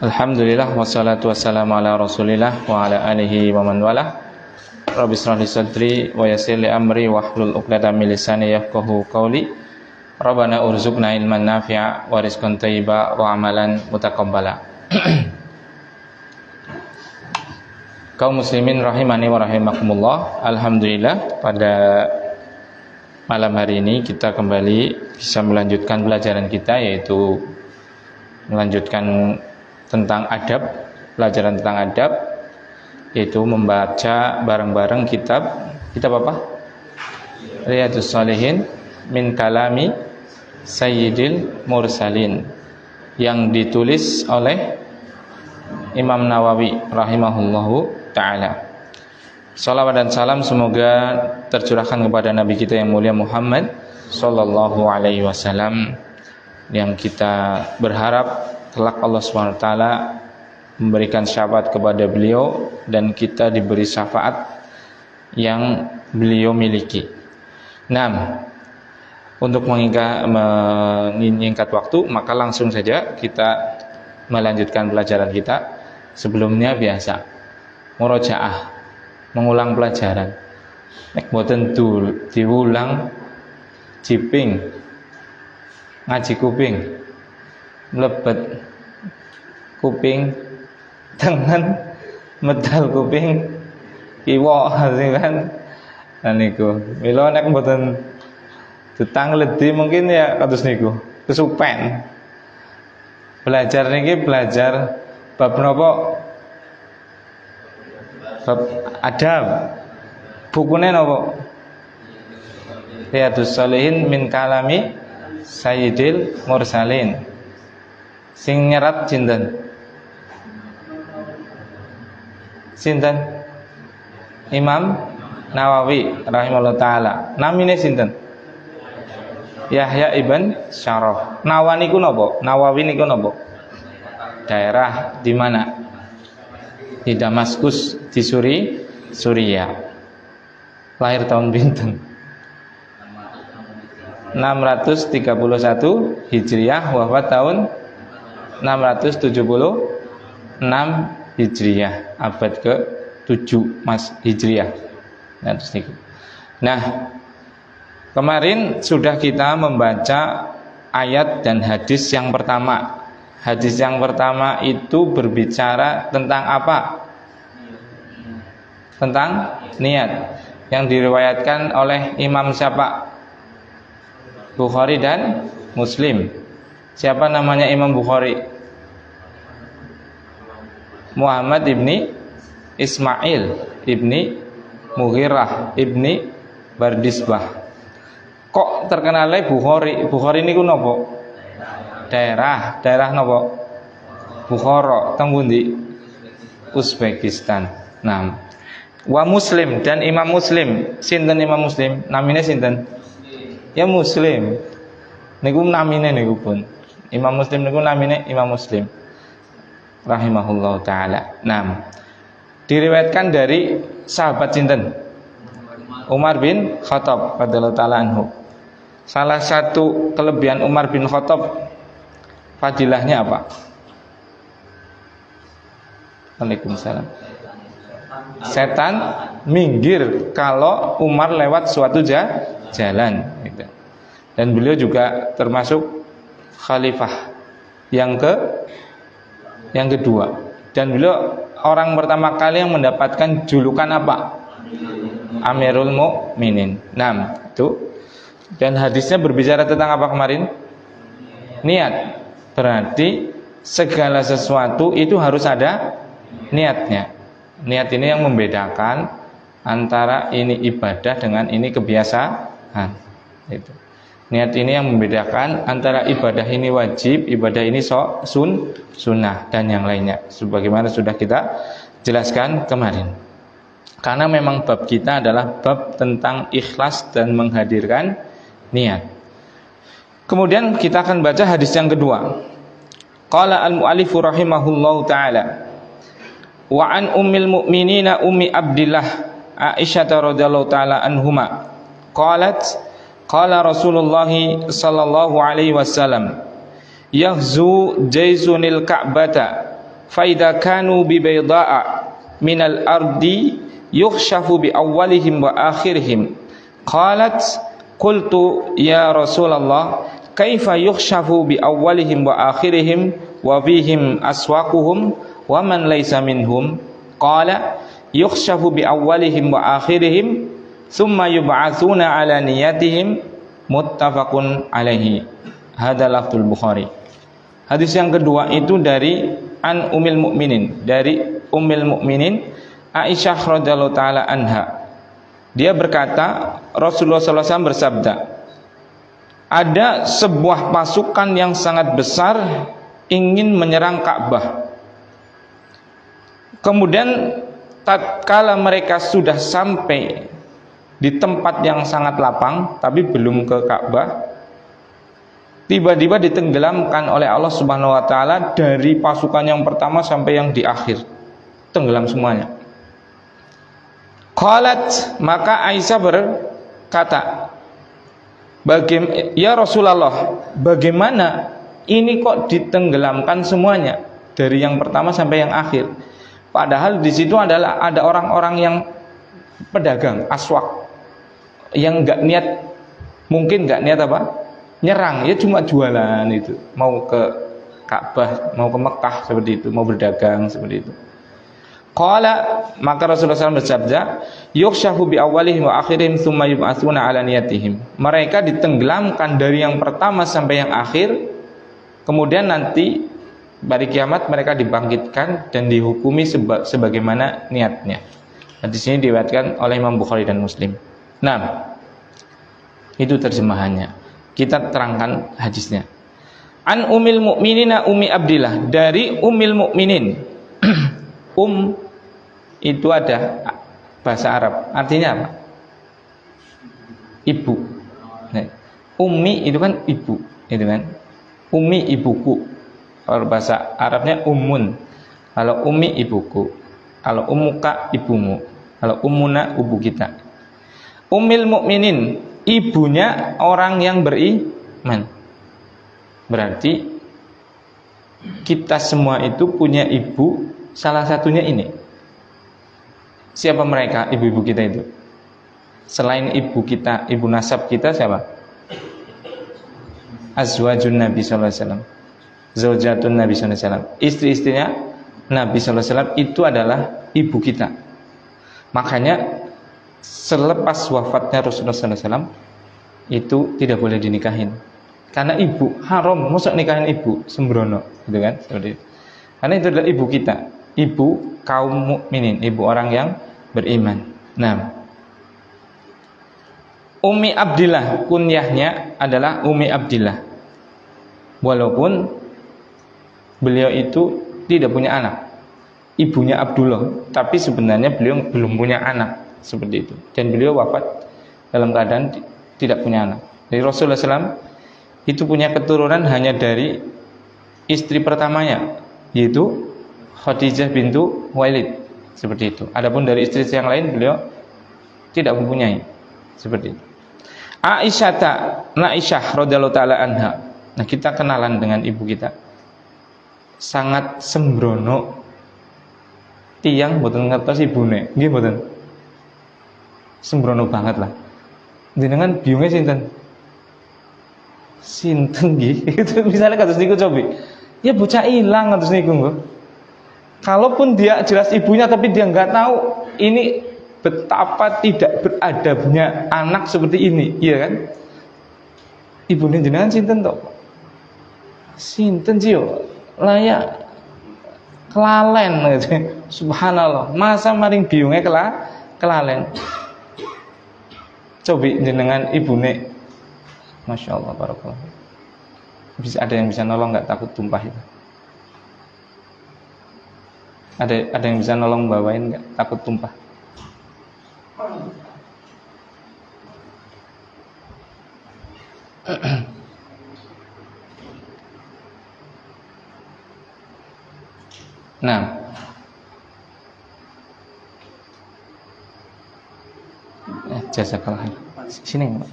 Alhamdulillah wassalatu wassalamu ala Rasulillah wa ala alihi wa man walah. Rabbi shrah li sadri wa yassir li amri wahlul 'uqdatam min lisani yafqahu qawli. Rabbana urzuqna ilman nafi'a wa rizqan thayyiba wa amalan mutaqabbala. Kaum muslimin rahimani wa rahimakumullah. Alhamdulillah pada malam hari ini kita kembali bisa melanjutkan pelajaran kita, yaitu melanjutkan tentang adab, pelajaran tentang adab, yaitu membaca bareng-bareng kitab apa? Riyadhus Shalihin min kalami Sayyidil Mursalin, yang ditulis oleh Imam Nawawi rahimahullahu ta'ala. Salawat dan salam semoga tercurahkan kepada Nabi kita yang mulia Muhammad sallallahu alaihi wasallam, yang kita berharap kelak Allah SWT memberikan syafaat kepada beliau dan kita diberi syafaat yang beliau miliki. Nah, untuk menyingkat waktu, maka langsung saja kita melanjutkan pelajaran kita. Sebelumnya biasa murojaah, mengulang pelajaran. Nek boten diulang jiping ngaji kuping, mlebet kuping, tangan medal kuping, kiwa kan. Nah niku, mila nek mboten ditang ledi mungkin ya kados niku, kesupen. Belajar niki belajar bab napa? Bab adab. Bukune napa? Riyadhus Shalihin min kalami Sayyidil Mursalin. Sing nyerat sinten? Sinten? Imam Nawawi rahimahullah taala. Namine sinten? Yahya ibn Syaraf. Nawawi niku napa? Nawawi niku napa? Daerah di mana? Di Damaskus, di Suriah. Lahir tahun pinten? 631 Hijriah, wafat tahun 676 Hijriah, abad ke-7 Mas Hijriah. Nah, kemarin sudah kita membaca ayat dan hadis yang pertama. Hadis yang pertama itu berbicara tentang apa? Tentang niat, yang diriwayatkan oleh Imam siapa? Bukhari dan Muslim. Siapa namanya Imam Bukhari? Muhammad ibni Ismail ibni Mughirah ibni Bardisbah. Kok terkenalnya Bukhari? Bukhari niku napa? Daerah napa? Bukhara, teng pundi? Uzbekistan. Nah, wa Muslim dan Imam Muslim. Sinten Imam Muslim? Namine sinten? Ya Muslim. Niku namine niku pun. Imam Muslim niku namine Imam Muslim rahimahullahu taala. Nah, diriwayatkan dari sahabat sinten? Umar bin Khattab radhiyallahu taala anhu. Salah satu kelebihan Umar bin Khattab, fadilahnya apa? Waalaikumsalam. Setan minggir kalau Umar lewat suatu jalan gitu. Dan beliau juga termasuk khalifah yang kedua, dan beliau orang pertama kali yang mendapatkan julukan apa? Amirul Mukminin. Nah, itu. Dan hadisnya berbicara tentang apa kemarin? Niat. Berarti segala sesuatu itu harus ada niatnya. Niat ini yang membedakan antara ini ibadah dengan ini kebiasaan. Itu. Niat ini yang membedakan antara ibadah ini wajib, ibadah ini sunnah, dan yang lainnya. Sebagaimana sudah kita jelaskan kemarin. Karena memang bab kita adalah bab tentang ikhlas dan menghadirkan niat. Kemudian kita akan baca hadis yang kedua. Qala al-mu'allif rahimahullahu ta'ala. Wa an ummil mu'minina ummi Abdillah Aisyah radhiyallahu ta'ala anhuma qalat qala Rasulullah sallallahu alaihi wasallam yahzu jaizunil ka'bata fa idza kanu bi bayda'a minal ardi yukhshafu bi awwalihim wa akhirihim. Qalat qultu ya Rasulullah kaifa yukhshafu bi awwalihim wa akhirihim wa fihim aswaquhum wa man laysa minhum. Qala yukhshafu bi awwalihim wa akhirihim thumma yub'atsuna ala niyatihim. Muttafaqun alaihi. Hadza lafzul Bukhari. Hadis yang kedua itu dari an Ummul Mukminin, dari Ummul Mukminin Aisyah radhiyallahu taala anha. Dia berkata, Rasulullah sallallahu alaihi wasallam bersabda, ada sebuah pasukan yang sangat besar ingin menyerang Ka'bah. Kemudian tatkala mereka sudah sampai di tempat yang sangat lapang tapi belum ke Ka'bah, tiba-tiba ditenggelamkan oleh Allah Subhanahu wa taala dari pasukan yang pertama sampai yang di akhir. Tenggelam semuanya. Qalat, maka Aisyah berkata, ya Rasulullah, bagaimana ini kok ditenggelamkan semuanya dari yang pertama sampai yang akhir? Padahal di situ adalah ada orang-orang yang pedagang aswak yang nggak niat, mungkin nggak niat apa? Nyerang, ya cuma jualan itu, mau ke Ka'bah, mau ke Mekah seperti itu, mau berdagang seperti itu. Qala, maka Rasulullah SAW bersabda, yukhshafu bi awwalihim wa akhirihim tsumma yub'atsuna ala niyatihim. Mereka ditenggelamkan dari yang pertama sampai yang akhir, kemudian nanti hari kiamat mereka dibangkitkan dan dihukumi sebagaimana niatnya. Di sini diriwayatkan oleh Imam Bukhari dan Muslim. Nah, itu terjemahannya. Kita terangkan hadisnya. An Ummul Mukminina Ummi Abdillah, dari Ummul Mukminin. Itu ada bahasa Arab, artinya apa? Ibu. Nah, Ummi itu kan ibu, itu kan? Ummi ibuku. Kalau bahasa Arabnya ummun. Kalau ummi ibuku. Kalau ummuka ibumu. Kalau ummuna ibu kita. Ummul Mukminin, ibunya orang yang beriman. Berarti kita semua itu punya ibu, salah satunya ini. Siapa mereka ibu-ibu kita itu? Selain ibu kita, ibu nasab kita siapa? Azwajun Nabi sallallahu alaihi wasallam. Zaujatun Nabi sallallahu alaihi wasallam. Istri-istrinya Nabi sallallahu alaihi wasallam itu adalah ibu kita. Makanya selepas wafatnya Rasulullah sallallahu alaihi wasallam itu tidak boleh dinikahin. Karena ibu haram, masa nikahin ibu sembrono, gitu kan? Seperti itu. Karena itu adalah ibu kita, ibu kaum mukminin, ibu orang yang beriman. Nah, Ummi Abdillah, kunyahnya adalah Ummi Abdillah. Walaupun beliau itu tidak punya anak, ibunya Abdullah, tapi sebenarnya beliau belum punya anak, seperti itu. Dan beliau wafat dalam keadaan tidak punya anak. Jadi Rasulullah SAW itu punya keturunan hanya dari istri pertamanya, yaitu Khadijah bintu Khuwailid, seperti itu. Adapun dari istri yang lain beliau tidak mempunyai, seperti itu. Aisyah radhiyallahu taala anha. Nah, kita kenalan dengan ibu kita. Sangat sembrono. Tiang mboten ngertos ibune, nggih mboten. Sembrono banget lah. Jenengan biunge sinten nggih? Itu misalnya kados niku coba. Ya bocah ilang kados niku nggih. Kalaupun dia jelas ibunya tapi dia nggak tahu, ini betapa tidak beradabnya anak seperti ini, iya kan? Ibune jenengan sinten to? Sinten sih yo? Layak kelalen gitu. Subhanallah, masa maring biunge kelalen. Coba jenengan ibune, Masya Allah, barakallah. Bisa ada yang bisa nolong nggak takut tumpah itu? Ada yang bisa nolong bawain nggak takut tumpah? Nah, jazakallah khair. Sini, Pak.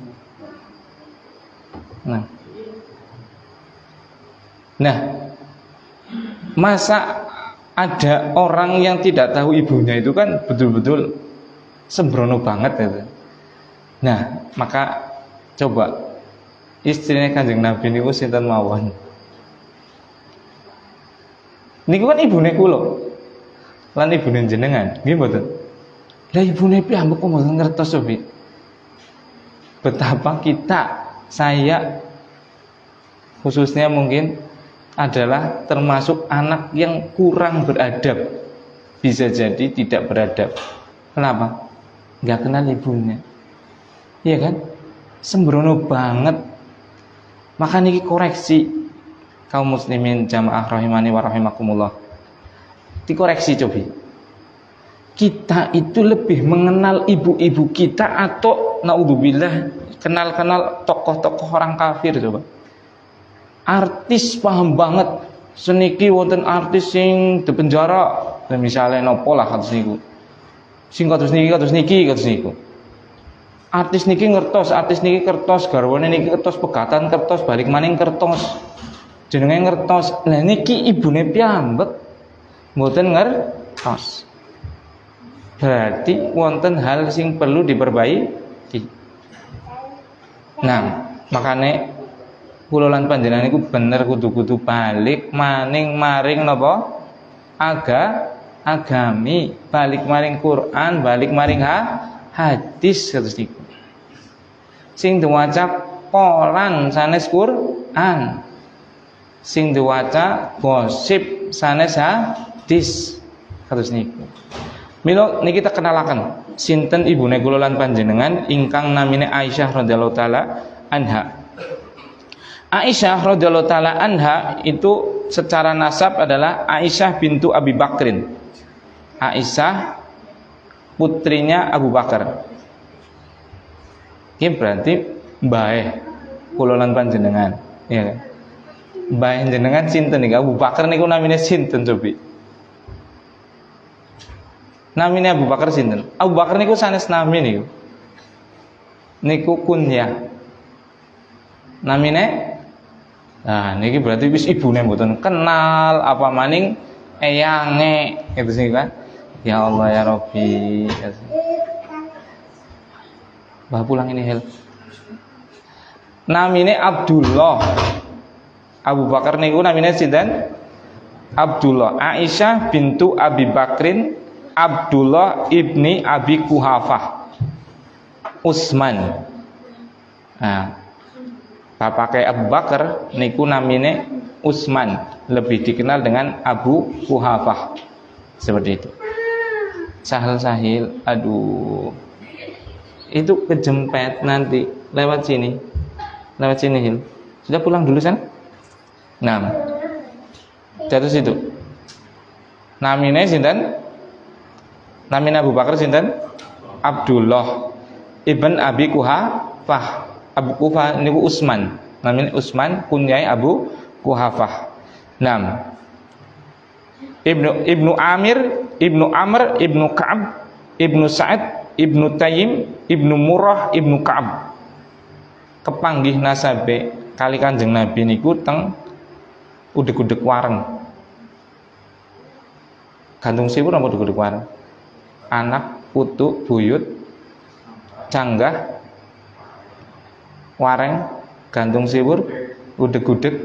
Nah, masa ada orang yang tidak tahu ibunya itu kan betul-betul sembrono banget gitu. Nah, maka coba istrinya Kanjeng Nabi niku sinten mawon. Niku kan ibune kula. Lan ibune jenengan, nggih mboten? Lah ibune piyambak kok mboten ngertos to, Bi? Betapa saya khususnya mungkin adalah termasuk anak yang kurang beradab, bisa jadi tidak beradab. Kenapa? Nggak kenal ibunya, iya kan? Sembrono banget. Maka niki koreksi kaum muslimin jamaah rahimani wa rahimakumullah. Dikoreksi coba. Kita itu lebih mengenal ibu-ibu kita atau naudzubillah kenal-kenal tokoh-tokoh orang kafir coba. Artis paham banget seniki wonten artis sing di penjara misalnya nopo lah kados niku sing kados niki artis niki ngertos garwane niki kertos pegatan kertos balik maning kertos jenenge ngertos lah niki ibune piyambak mboten ngertos berarti wonten hal sing perlu diperbaiki. Nah makane kula lan panjenengan niku bener kudu balik maning maring napa? Agami, balik maring Quran, balik maring hadis kados niku. Sing diwaca koran sanes Quran. Sing diwaca gosip sanes hadis kados niku. Mila niki kita kenalaken sinten ibune kula lan panjenengan ingkang namine Aisyah radhiyallahu taala anha. Aisyah radhiyallahu taala anha itu secara nasab adalah Aisyah bintu Abi Bakrin. Aisyah putrinya Abu Bakar. Ini berarti mbae kula lan panjenengan, ya kan? Mbae jenengan sinten niki? Abu Bakar niku namine sinten cobi? Namine Abu Bakar sinten? Abu Bakar niku sanes nami niku. Niku kunyah. Namine nah, niki berarti wis ibune mboten kenal apa maning eyange itu sih kan. Ya Allah ya Rabbi. Bah pulang ini hel. Namine Abdullah. Abu Bakar niku namine sinten? Abdullah. Aisyah bintu Abi Bakrin Abdullah ibni Abi Kuhafah Utsman. Nah, bapake Abu Bakar niku namine Utsman, lebih dikenal dengan Abu Kuhafah. Seperti itu. Sahil, aduh. Itu kejempet nanti lewat sini. Hil. Sudah pulang dulu sana? Nah. Jatuh situ. Namine sinten? Namine Abu Bakar sinten? Abdullah ibn Abi Kuhafah. Abu Kuhafah niku Utsman, namanya Utsman, kunyai Abu Kuhafah. 6. Ibnu Amir, Ibnu Amr, Ibnu Ka'ab, Ibnu Sa'ad, Ibnu Tayyim, Ibnu Murrah, Ibnu Ka'ab. Kepanggih nasabe kali Kanjeng Nabi niku teng udeg-udeg wareng. Gantung siwur apa udeg-udeg wareng? Anak, putu, buyut, canggah, wareng, gantung siwur, udeg-udeg.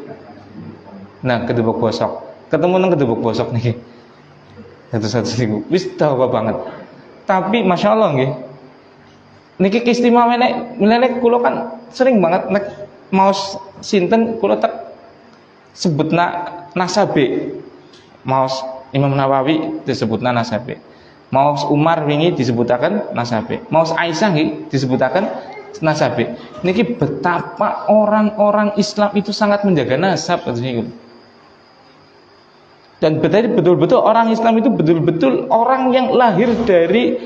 Nah, kedebok bosok. Ketemu nang kedebok bosok niki. Satu-satu niku wis dawa banget. Tapi Masya Allah nggih. Niki keistimewaan nek kula kan sering banget nek maos sinten kula tak sebutna nasabe. Maos Imam Nawawi disebutna nasabe. Maos Umar wingi disebutaken nasabe. Maos Aisyah nggih disebutaken nasabe. Niki betapa orang-orang Islam itu sangat menjaga nasab niku. Dan betul-betul orang Islam itu betul-betul orang yang lahir dari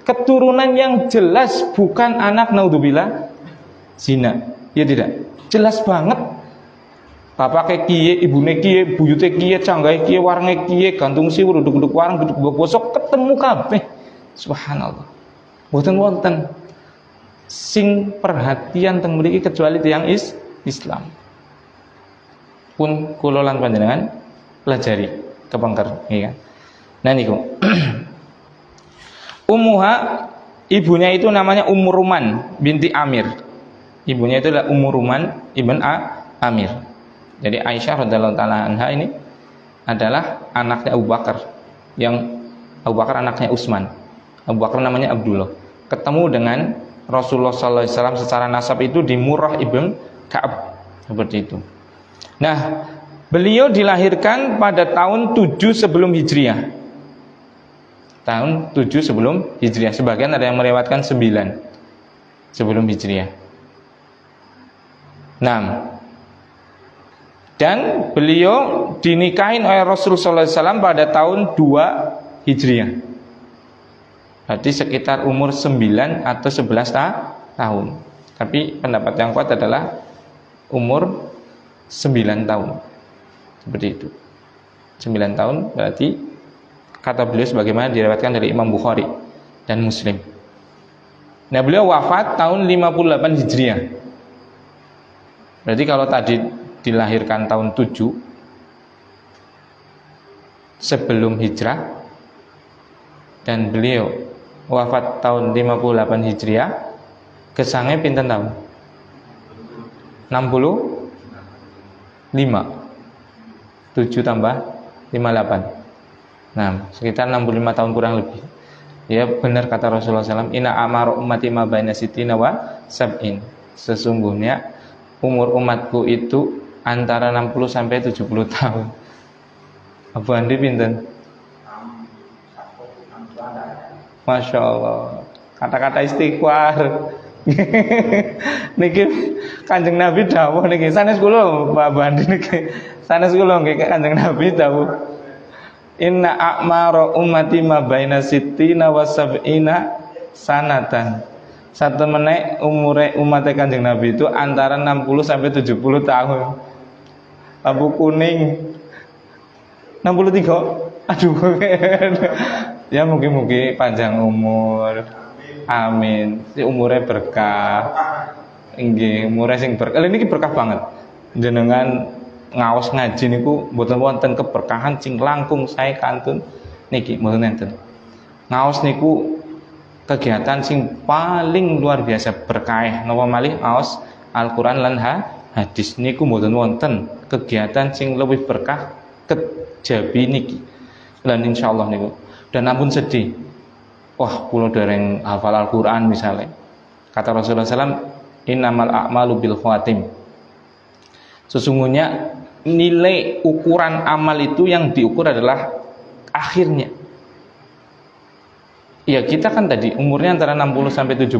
keturunan yang jelas, bukan anak naudzubillah zina. Ya tidak? Jelas banget. Bapake kiye, ibune kiye, buyute kiye, canggahe kiye, warenge kiye, gantung siwur, uduk-uduk wareng, uduk bosok ketemu kabeh. Subhanallah. Mboten wonten sing perhatian teng mriki kecuali tiyang Islam. Pun kula lan panjenengan pelajari. kepengker, iya kan? Nah niku. Ummuha, ibunya itu namanya Ummu Ruman binti Amir. Ibunya itu adalah Ummu Ruman ibn Amir. Jadi Aisyah radhiyallahu taala anha ini adalah anaknya Abu Bakar, yang Abu Bakar anaknya Utsman. Abu Bakar namanya Abdullah. Ketemu dengan Rasulullah sallallahu alaihi wasallam secara nasab itu di Murrah ibn Ka'ab, seperti itu. Nah, beliau dilahirkan pada tahun 7 sebelum Hijriah. Tahun 7 sebelum Hijriah. Sebagian ada yang melewatkan 9 sebelum Hijriah. 6. Dan beliau dinikahin oleh Rasulullah SAW pada tahun 2 Hijriah. Berarti sekitar umur 9 atau 11 tahun. Tapi pendapat yang kuat adalah umur 9 tahun. Seperti itu. 9 tahun berarti kata beliau sebagaimana diriwayatkan dari Imam Bukhari dan Muslim. Nah, beliau wafat tahun 58 Hijriah. Berarti kalau tadi dilahirkan tahun 7 sebelum hijrah dan beliau wafat tahun 58 Hijriah, gesangnya pinten tahun? 65. 7 tambah 58. Nah, sekitar 65 tahun kurang lebih. Ya, benar kata Rasulullah SAW, inna amar ummati ma baina sittina wa sab'in. Sesungguhnya umur umatku itu antara 60 sampai 70 tahun. Abu Andi pinten? Masya Allah. Kata-kata istighfar. Niki Kanjeng Nabi dawuh niki. Sanes kula Pak Abu Andi niki. Sanes kula nggih Kanjeng Nabi dawuh. Inna a'mara ummati ma baina sittina wa sab'ina sanatan. Satu meneh umure umat Kanjeng Nabi itu antara 60 sampai 70 tahun. Lampu kuning 63. Aduh. Ya mungkin panjang umur. Amin. Si umure berkah. Nggih, umure sing berkah. Lha niki berkah banget. Jenengan ngaos ngaji niku mboten wonten keberkahan sing langkung sae kantun niki mboten enten. Ngaos niku kegiatan sing paling luar biasa berkah. Napa malih ngaos Al-Qur'an lan hadis niku mboten wonten kegiatan sing lebih berkah kejabi niki. Lan insyaallah niku. Dan ampun sedih. Wah, kula dereng hafal Al-Qur'an misalnya. Kata Rasulullah SAW, innamal a'malu bil khawatim. Sesungguhnya nilai ukuran amal itu yang diukur adalah akhirnya. Ya, kita kan tadi umurnya antara 60 sampai 70.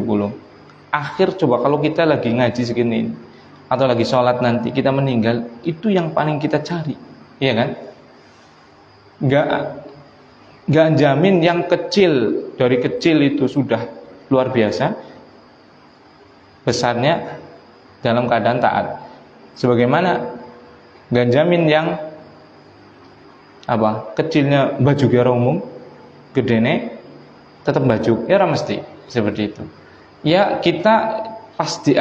Akhir coba kalau kita lagi ngaji segini atau lagi sholat nanti kita meninggal, itu yang paling kita cari, iya kan? Enggak jamin yang kecil, dari kecil itu sudah luar biasa besarnya dalam keadaan taat. Sebagaimana enggak jamin yang kecilnya baju gara umum, gedene tetap baju, ya mesti seperti itu. Ya, kita pasti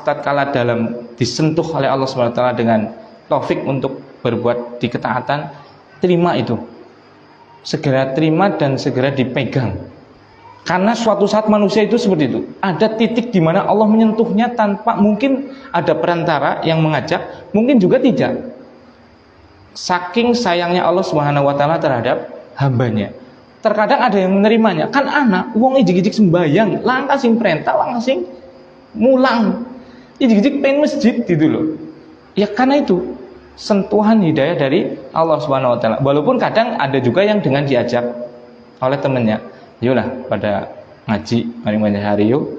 tatkala dalam disentuh oleh Allah SWT dengan taufik untuk berbuat di ketaatan, terima itu. Segera terima dan segera dipegang. Karena suatu saat manusia itu seperti itu. Ada titik di mana Allah menyentuhnya tanpa, mungkin ada perantara yang mengajak, mungkin juga tidak. Saking sayangnya Allah SWT terhadap hambanya. Terkadang ada yang menerimanya. Kan anak, wong ijik-ijik sembayang, langkah sing perintah, langkah sing mulang. Ijik-ijik pengen masjid gitu loh. Ya karena itu sentuhan hidayah dari Allah Subhanahu wa taala. Walaupun kadang ada juga yang dengan diajak oleh temannya. Yolah pada ngaji mari hari yuk.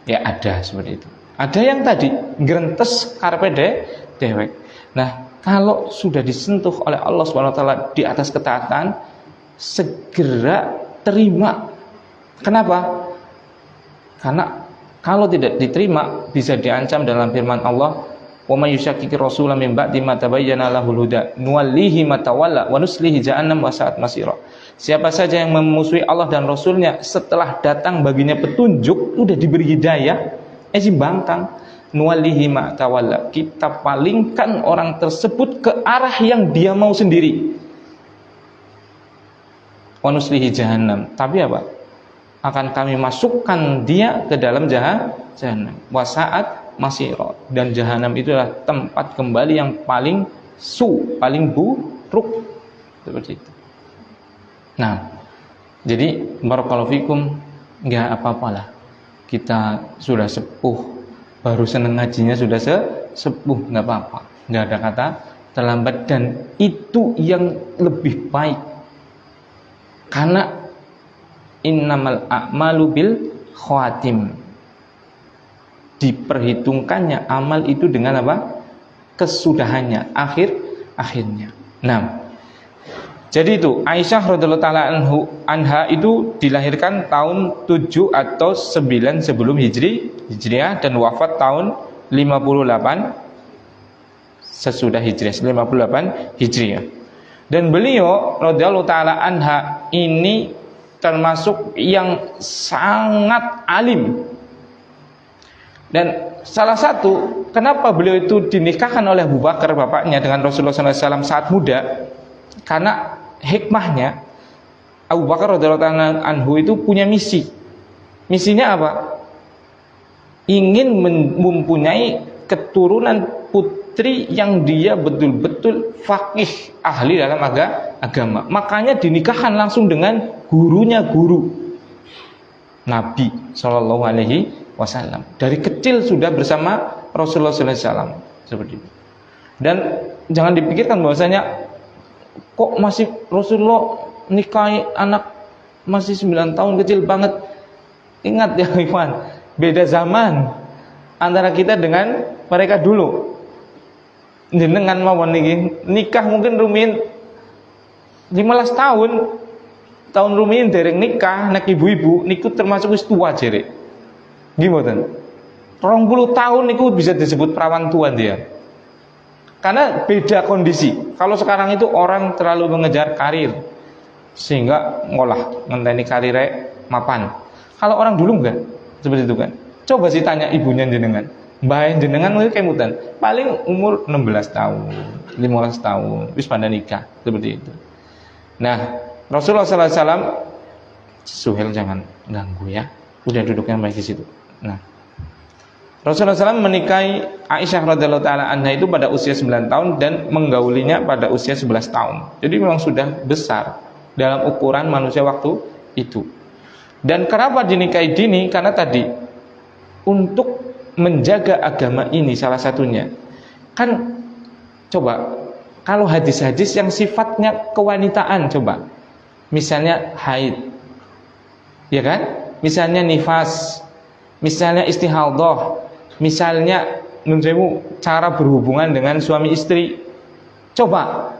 Ya ada seperti itu. Ada yang tadi grentes karepe dewek. Nah, kalau sudah disentuh oleh Allah Subhanahu wa taala di atas ketaatan, segera terima. Kenapa? Karena kalau tidak diterima bisa diancam dalam firman Allah, wa may yushaqiqir rasula min ba'di ma tabayyana lahul huda nuwallihi ma tawalla wa nuslihi jahannam wa sa'at masira. Siapa saja yang memusuhi Allah dan Rasulnya setelah datang baginya petunjuk, udah diberi hidayah, bangkang, nuwallihi ma tawalla, kita palingkan orang tersebut ke arah yang dia mau sendiri. wa nuslihi jahannam. Tapi apa? Akan kami masukkan dia ke dalam jahannam. Wa sa'at masira. Dan jahannam itu adalah tempat kembali yang paling paling buruk. Seperti itu. Nah, jadi barakallahu fikum, enggak apa-apalah. Kita sudah sepuh, baru seneng ngajinya sudah sepuh, enggak apa-apa. Enggak ada kata terlambat, dan itu yang lebih baik. Karena innamal a'malu bil khawatim. Diperhitungkannya amal itu dengan apa? Kesudahannya, akhirnya. Nah, jadi itu Aisyah radhiyallahu taala anha itu dilahirkan tahun 7 atau 9 sebelum Hijriah dan wafat tahun 58 sesudah Hijriah, 58 Hijriah. Dan beliau radhiyallahu taala anha ini termasuk yang sangat alim. Dan salah satu kenapa beliau itu dinikahkan oleh Abu Bakar bapaknya dengan Rasulullah SAW saat muda, karena hikmahnya Abu Bakar radhiyallahu anhu itu punya misi. Misinya apa? Ingin mempunyai keturunan putri yang dia betul-betul faqih, ahli dalam agama. Makanya dinikahkan langsung dengan gurunya guru Nabi Shallallahu Alaihi Wasallam. Dari kecil sudah bersama Rasulullah SAW seperti itu. Dan jangan dipikirkan bahwasanya kok masih Rasulullah nikahi anak masih 9 tahun, kecil banget. Ingat ya Ikhwan, beda zaman antara kita dengan mereka dulu. Jenengan mawon niki nikah mungkin rumiyin 15 tahun rumiyin dereng nikah nek ibu-ibu niku termasuk wis tua jere. Gimana? 20 tahun niku bisa disebut perawan tua dia. Karena beda kondisi. Kalau sekarang itu orang terlalu mengejar karir sehingga ngolah ngenteni karire mapan. Kalau orang dulu enggak seperti itu kan. Coba sih tanya ibunya jenengan. Mbah jenengan mungkin kemutan paling umur 16 tahun, 15 tahun wis pada nikah seperti itu. Nah, Rasulullah SAW, Suhel jangan ganggu ya. Udah duduknya baik di situ. Nah, Rasulullah SAW menikahi Aisyah radhiyallahu taala anha itu pada usia 9 tahun dan menggaulinya pada usia 11 tahun. Jadi memang sudah besar dalam ukuran manusia waktu itu. Dan kenapa dinikahi dini? Karena tadi untuk menjaga agama ini salah satunya. Kan coba kalau hadis-hadis yang sifatnya kewanitaan, coba misalnya haid, ya kan? Misalnya nifas, misalnya istihadhah, misalnya cara berhubungan dengan suami istri. Coba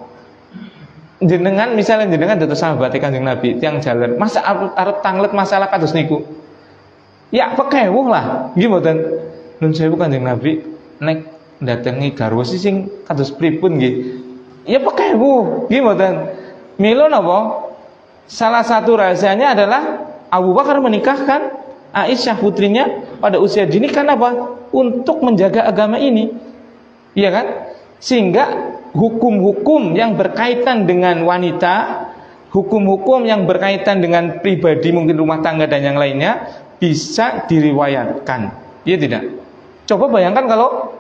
jenengan misalnya jenengan dados sahabat Kanjeng Nabi tiang jalan, masa arep tanglet masalah kados niku? Ya pekewuh lah, nggih mboten. Nun sewu Kanjeng Nabi nek ndatengi garwa sing kados pripun nggih? Ya pekewuh, nggih mboten. Mila napa? Salah satu rahasianya adalah Abu Bakar menikahkan Aisyah putrinya pada usia dini karena apa? Untuk menjaga agama ini. Iya kan? Sehingga hukum-hukum yang berkaitan dengan wanita, hukum-hukum yang berkaitan dengan pribadi mungkin rumah tangga dan yang lainnya bisa diriwayatkan. Iya tidak? Coba bayangkan kalau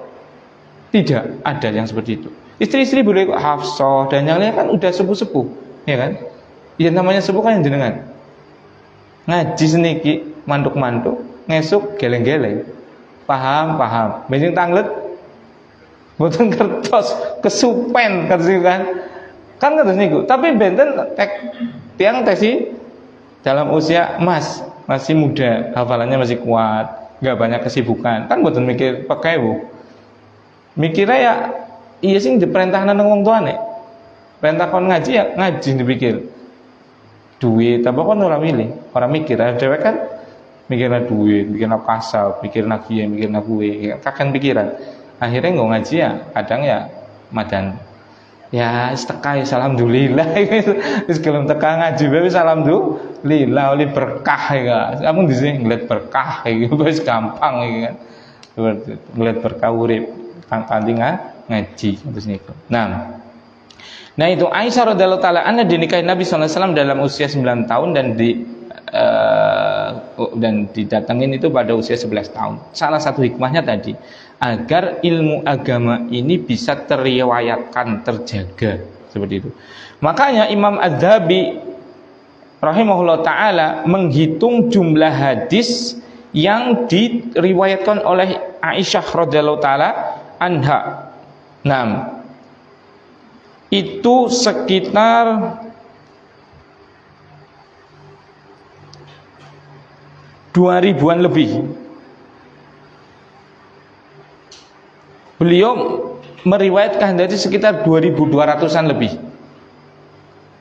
tidak ada yang seperti itu. Istri-istri boleh Hafsah dan yang lain kan udah sepuh-sepuh, ya kan? Ya namanya sepuh kan jenengan. Ngaji seniki manduk-manduk, ngesuk geleng-geleng. Paham. Benjing tanglet boten kertos kesupen katanya kan. Kan kados niku. Tapi benten tiang tesi dalam usia emas, masih muda, hafalannya masih kuat, enggak banyak kesibukan. Kan boten mikir pakai bu. Mikirnya ya iya sing diperintahna nang wong tuane. Perintah kon ngaji ya ngaji dipikir. Duit apa kon ora milih, ora mikir. Dewek kan mikirna duit, mikirna kasal, mikirna kiye, mikirna kuwe, kakan pikiran. Akhirnya nggak ngaji ya, kadang ya madan. Ya istekai alhamdulillah. Wis gelem teka ngaji wae alhamdulillah oleh berkah ya. Kamu di sini ngeliat berkah iki wis gampang iki kan. Ngeliat berkah urip kang ngaji terus niku. Nah, Nah itu Aisyah radhiyallahu taala anha dinikahi Nabi SAW dalam usia 9 tahun dan didatengin itu pada usia 11 tahun. Salah satu hikmahnya tadi agar ilmu agama ini bisa teriwayatkan, terjaga seperti itu. Makanya Imam Az-Zahabi rahimahullah taala menghitung jumlah hadis yang diriwayatkan oleh Aisyah radhiyallahu taala anha. Nah, itu sekitar 2000-an lebih. Beliau meriwayatkan dari sekitar 2200-an lebih.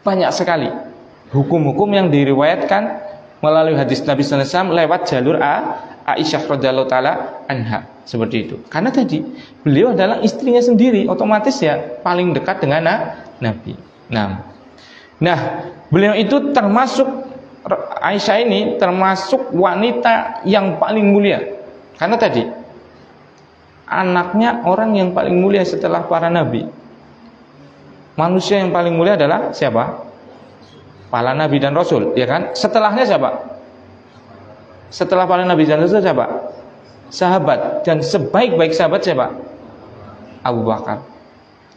Banyak sekali hukum-hukum yang diriwayatkan melalui hadis Nabi sallallahu alaihi wasallam lewat jalur Aisyah radhiyallahu taala anha, seperti itu. Karena tadi beliau adalah istrinya sendiri, otomatis ya paling dekat dengan Nabi. Nah, beliau itu termasuk, Aisyah ini termasuk wanita yang paling mulia. Karena tadi anaknya orang yang paling mulia setelah para nabi. Manusia yang paling mulia adalah siapa? Para nabi dan rasul, ya kan? Setelahnya siapa? Setelah para nabi dan rasul siapa? Sahabat. Dan sebaik-baik sahabat siapa? Abu Bakar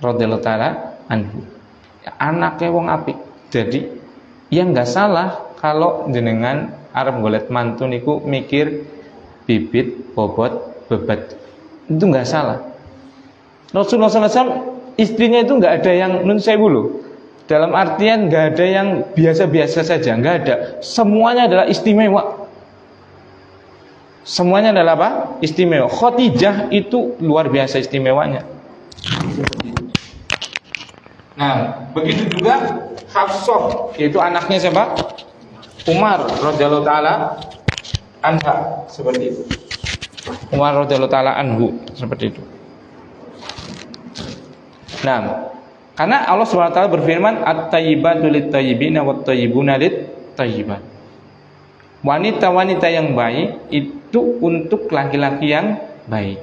radhiyallahu taala anhu. Ya, anaknya wong apik. Jadi ya nggak salah kalau jenengan arep golet mantu niku mikir bibit, bobot, bebat. Itu nggak salah. Rasulullah SAW istrinya itu nggak ada yang nun sewu loh. Dalam artian nggak ada yang biasa-biasa saja, nggak ada. Semuanya adalah istimewa. Semuanya adalah apa? Istimewa. Khadijah itu luar biasa istimewanya. Nah, begitu juga Hafsah, yaitu anaknya siapa? Umar radhiyallahu taala anha, seperti itu. Umar radhiyallahu taala anhu, seperti itu. Nah, karena Allah Subhanahu wa taala berfirman, "At-tayyibatu lit-tayyibina wat-tayyibuna lit-tayyibat." Wanita-wanita yang baik itu untuk laki-laki yang baik.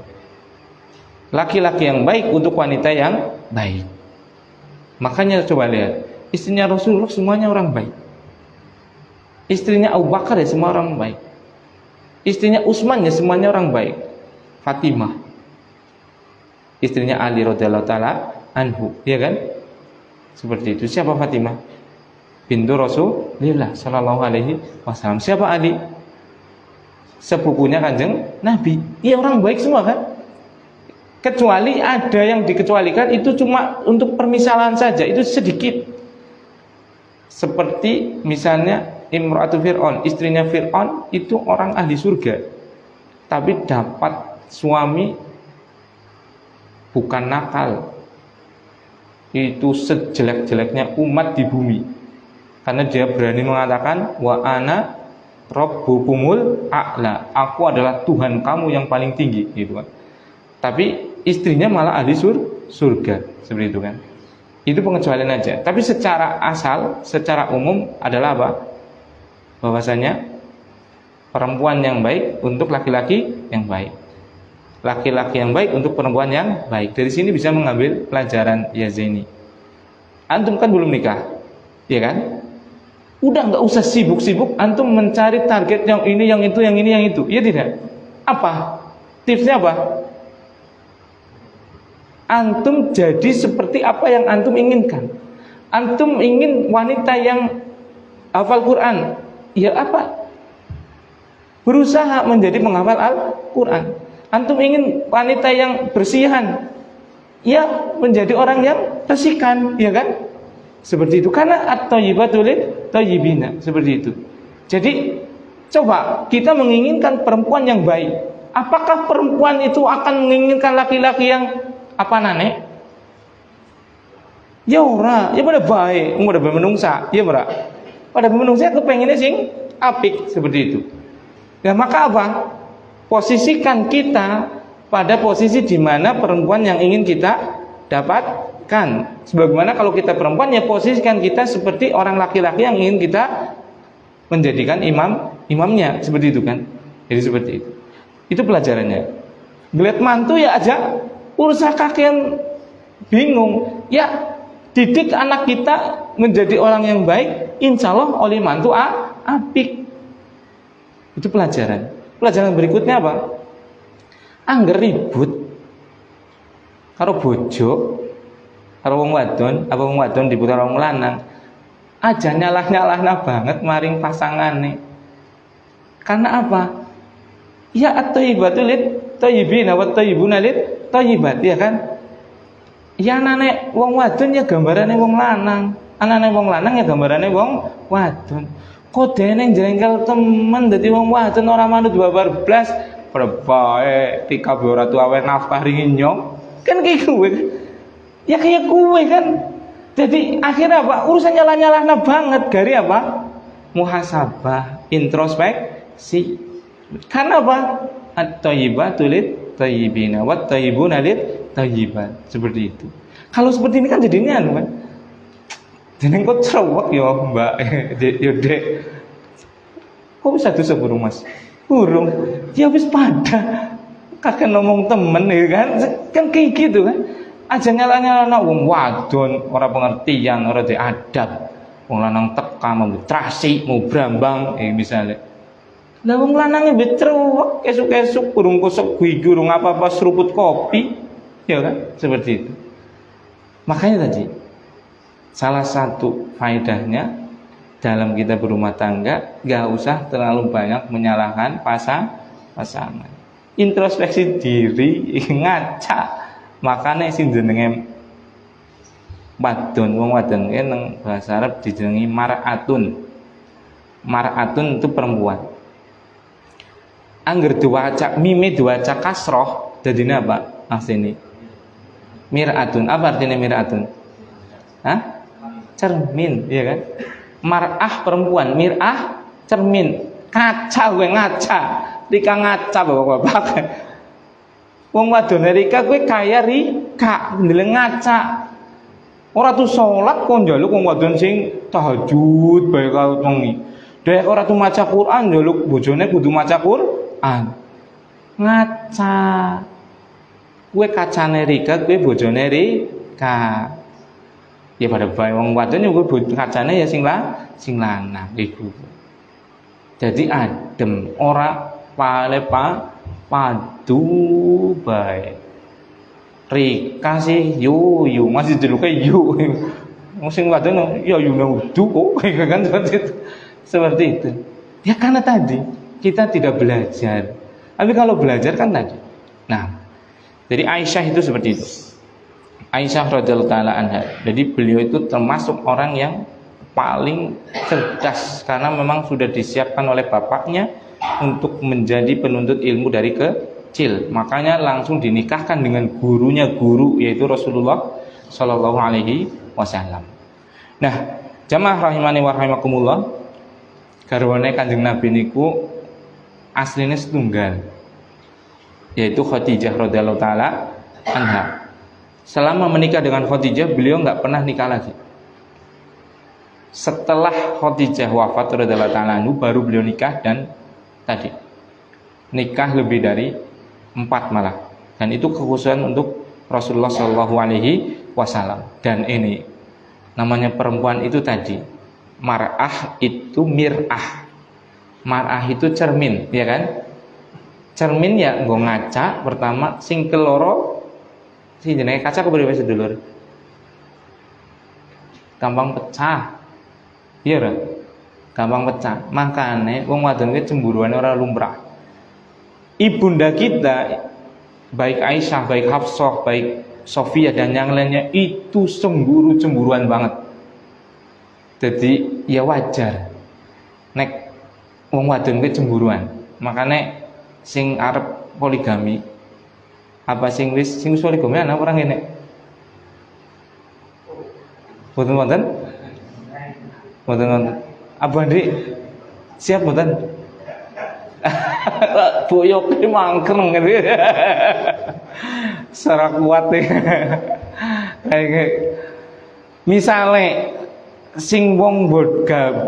Laki-laki yang baik untuk wanita yang baik. Makanya coba lihat, istrinya Rasulullah semuanya orang baik. Istrinya Abu Bakar ya semua orang baik. Istrinya Utsman ya semuanya orang baik. Fatimah, istrinya Ali radhiyallahu taala anhu, ya kan? Seperti itu. Siapa Fatimah? Bintu Rasulullah sallallahu alaihi wasallam. Siapa Ali? Sepupunya Kanjeng Nabi. Iya, orang baik semua kan? Kecuali ada yang dikecualikan, itu cuma untuk permisalan saja, itu sedikit. Seperti misalnya Imratu Fir'aun, istrinya Fir'aun itu orang ahli surga, tapi dapat suami bukan nakal. Itu sejelek-jeleknya umat di bumi. Karena dia berani mengatakan wa ana rabbukumul a'la. Aku adalah Tuhan kamu yang paling tinggi, gitu kan. Tapi istrinya malah ahli surga, seperti itu kan. Itu pengecualian aja. Tapi secara asal, secara umum adalah apa? Bahwasanya perempuan yang baik untuk laki-laki yang baik. Laki-laki yang baik untuk perempuan yang baik. Dari sini bisa mengambil pelajaran ya Zaini. Antum kan belum nikah, ya kan? Udah nggak usah sibuk-sibuk antum mencari target yang ini, yang itu, yang ini, yang itu. Iya tidak? Apa? Tipsnya apa? Antum jadi seperti apa yang antum inginkan. Antum ingin wanita yang hafal Quran, ya apa? Berusaha menjadi penghafal Al-Quran. Antum ingin wanita yang bersihan, ya menjadi orang yang bersihkan, ya kan? Seperti itu. Karena at-thayyibatu lit-thayyibina, seperti itu. Jadi coba kita menginginkan perempuan yang baik. Apakah perempuan itu akan menginginkan laki-laki yang apa nane? Ya ora, ya pada baik, pada menungsa, ya ora. Pada menungsa kepengennya sing apik, seperti itu. Ya maka apa? Posisikan kita pada posisi di mana perempuan yang ingin kita dapatkan. Sebagaimana kalau kita perempuan, ya posisikan kita seperti orang laki-laki yang ingin kita menjadikan imamnya, seperti itu kan. Jadi seperti itu. Itu pelajarannya. Ngeliat mantu ya aja urusan kakean bingung. Ya Didik anak kita menjadi orang yang baik, insya Allah oleh mantu apik. Itu pelajaran. Pelajaran berikutnya apa? Angger ribut karo bojo, karo wong wadon, apa wong wadon ribut karo wong lanang, aja nyalah-nyalahna banget maring pasangane. Karena apa? Ya at-thayyibatu lit-thayyibina wat-thayyibuna lit-thayyibat, ya kan? Ya anane wong wadon ya gambarane wong lanang, anane wong lanang ya gambarane wong wadon. Kodene jengkel temen dadi wong wadon ora manut babar blas, prebae tika ora tuwe nafkah ringin nyong. Kan kayak gue. Ya kayak gue kan. Jadi akhirnya apa? Urusan nyalah-nyalahna banget dari apa? Muhasabah, introspeksi. Karena apa? At-thayyibatu lit-thayyibina wat-thayyibuna lit-thayyibat. Seperti itu. Kalau seperti ini kan jadinya kan. Jeneng kok cerewet ya Mbak. Ya Dek. Kok bisa dosa burung Mas? Burung. Ya wis pada. Kakek ngomong temen ya kan. Kan kayak gitu kan. Aja nyala-nyala wong wadon, ora pengertian, ora diadab. Wong lanang teka mau trasi, mau brambang, misalnya. Lah wong lanange mbek cerewet, esuk-esuk burung kosok guyu, urung apa-apa seruput kopi. Ya kan? Seperti itu. Makanya tadi salah satu faedahnya dalam kita berumah tangga, gak usah terlalu banyak menyalahkan pasangan. Introspeksi diri, ngaca. Makanya sing jenenge wadon, wong wadon ki nang bahasa Arab dijenengi mar'atun. Mar'atun itu perempuan. Angger diwaca mime diwaca kasroh dadine apa? Asline mir'atun. Apa artinya mir'atun? Hah? Cermin, iya kan? Mar'ah perempuan, mir'ah cermin. Kaca gue ngaca. Rika ngaca bapak-bapak. Wong wadone Rika kowe kaya Rika, ndeleng ngaca. Ora tuh salat kon njaluk wong wadon sing tahajud bae karo wengi. Dek ora tuh maca Quran njaluk bojone kudu maca Quran. Ngaca. Kowe kacane Rika, kowe bojone Rika. Ya pada bae wong wadon yo kacane ya sing lanang iku. Jadi adem, ora padu baik. Rika sih yu masih jeluknya yu. Musim wadon ya yu udu kok kan seperti itu. Ya karena tadi kita tidak belajar. Tapi kalau belajar kan tadi. Nah, jadi Aisyah itu seperti itu. Aisyah radhiyallahu taala anha. Jadi beliau itu termasuk orang yang paling cerdas karena memang sudah disiapkan oleh bapaknya untuk menjadi penuntut ilmu dari kecil. Makanya langsung dinikahkan dengan gurunya guru yaitu Rasulullah Shallallahu Alaihi Wasallam. Nah, jamaah rahimani wa rahimakumullah, garwane Kanjeng Nabi niku aslinya setunggal, yaitu Khadijah radhiyallahu taala anha. Selama menikah dengan Khadijah, beliau nggak pernah nikah lagi. Setelah Khadijah wafat radhiyallahu taala anhu, baru beliau nikah dan tadi nikah lebih dari 4 malah, dan itu kekhususan untuk Rasulullah Shallallahu Alaihi Wasallam. Dan ini namanya perempuan itu tadi mar'ah itu mir'ah. Mar'ah itu cermin, ya kan? Cermin ya nggo ngaca pertama, sing keloro sing jenenge kaca kepriwe sedulur? Gampang pecah. Iya ora? Gampang pecah. Makane wong wadon ki cemburuane ora lumrah. Ibunda kita baik Aisyah, baik Hafsah, baik Sofia dan yang lainnya itu cemburuan banget. Jadi ya wajar nek wong wadon ki cemburuan. Makane sing arep poligami apa sing wis poligami ana ora ngene. Boten-boten? Boten-boten. Abang Andri siap boten? Boyok iki mangkreng gitu. Serak kuat nih. Kayak misale sing wong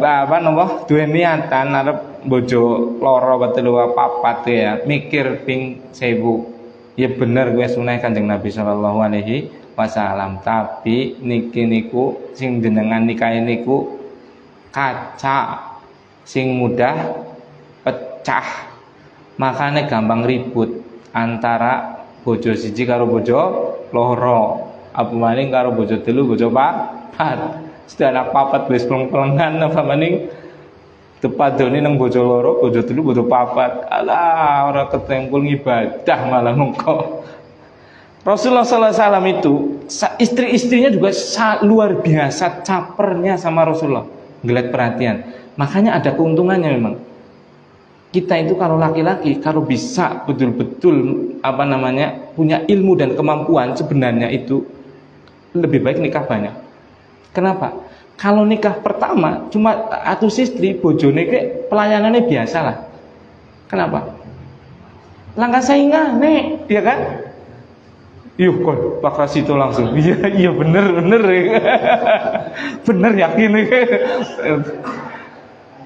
apa napa duwe niatan arep bojo loro apa telu apa papat ya, mikir ping 1000. Ya bener gue sunah Kanjeng Nabi sallallahu alaihi wasallam. Tapi niki niku sing jenengan nikahi niku kaca sing mudah pecah. Makanya gampang ribut antara bojo siji karo bojo loro. Apa maning karo bojo telu bojo papat. Sedana papat wis peleng-pelengan apa maning tepadone nang bojo loro, bojo telu, bojo papat. Alah ora ketempul ngibadah malah mengko. Rasulullah SAW itu istri-istrinya juga luar biasa capernya sama Rasulullah, ngeliat perhatian. Makanya ada keuntungannya memang. Kita itu kalau laki-laki kalau bisa betul-betul punya ilmu dan kemampuan, sebenarnya itu lebih baik nikah banyak. Kenapa? Kalau nikah pertama cuma atus istri, bojone ke pelayanannya biasa lah. Kenapa? Langkah saingan nih, ya kan? Yuk kok Pak Rasito langsung. Iya bener bener yakin nih.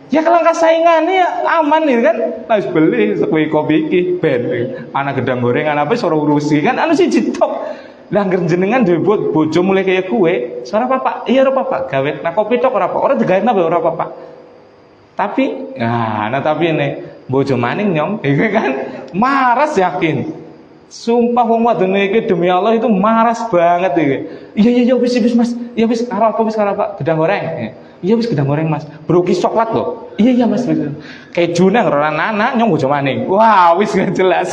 Ya kalau langkah saingan ya aman nih kan. Harus beli sekue kopi iki ben. Anak gedang goreng anak apa suruh urusi kan anu sih jitok. Lah ngger jenengan duwe bojo mulai kayak kue, suara papa, iya ora papa, gawe nah kopi tok ora apa, ora digawe napa ora papa. Tapi, tapi ini bojo maning nyong, iki kan maras yakin. Sumpah wong wadone iki demi Allah itu maras banget iki. Iya wis Mas. Iya wis karo apa gedang goreng. Iya wis gedang goreng Mas. Broki coklat loh. Iya Mas. Keju nang ora anak nyong bojo maning. Wah, wis gak jelas.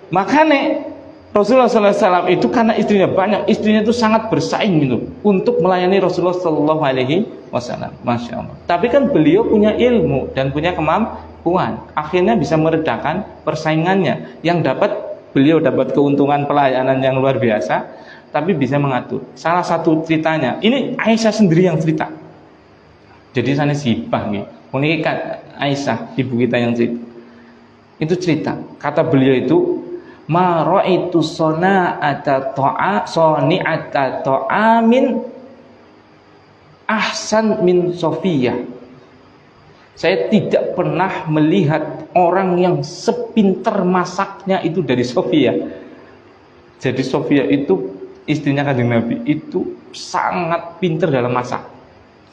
Makane Rasulullah SAW itu karena istrinya banyak, istrinya itu sangat bersaing gitu untuk melayani Rasulullah SAW. Masya Allah. Tapi kan beliau punya ilmu dan punya kemampuan, akhirnya bisa meredakan persaingannya. Yang beliau dapat keuntungan pelayanan yang luar biasa, tapi bisa mengatur. Salah satu ceritanya, ini Aisyah sendiri yang cerita. Jadi sana sibah nih, ini kan Aisyah ibu kita yang cerita. Itu cerita. Kata beliau itu, ma ra'aitu sona'ata ta'amin ahsan min Sofiyah. Saya tidak pernah melihat orang yang sepinter masaknya itu dari Sofiyah. Jadi Sofiyah itu istrinya Kanjeng Nabi itu sangat pinter dalam masak.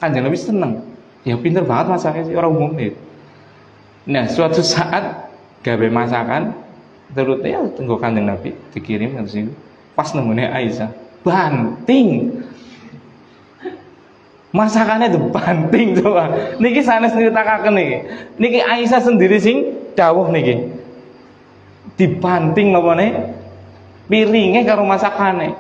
Kanjeng Nabi seneng, ya pinter banget masaknya sih orang umum itu. Nah suatu saat gawe masakan terutnya tunggu Kanjeng Nabi dikirim ke sini. Pas nemune Aisyah, banting. Masakannya itu banting coba. Niki sanes nyritakaken niki. Niki Aisyah sendiri sing dawuh niki. Dibanting ngapane? Piringe karo masakane.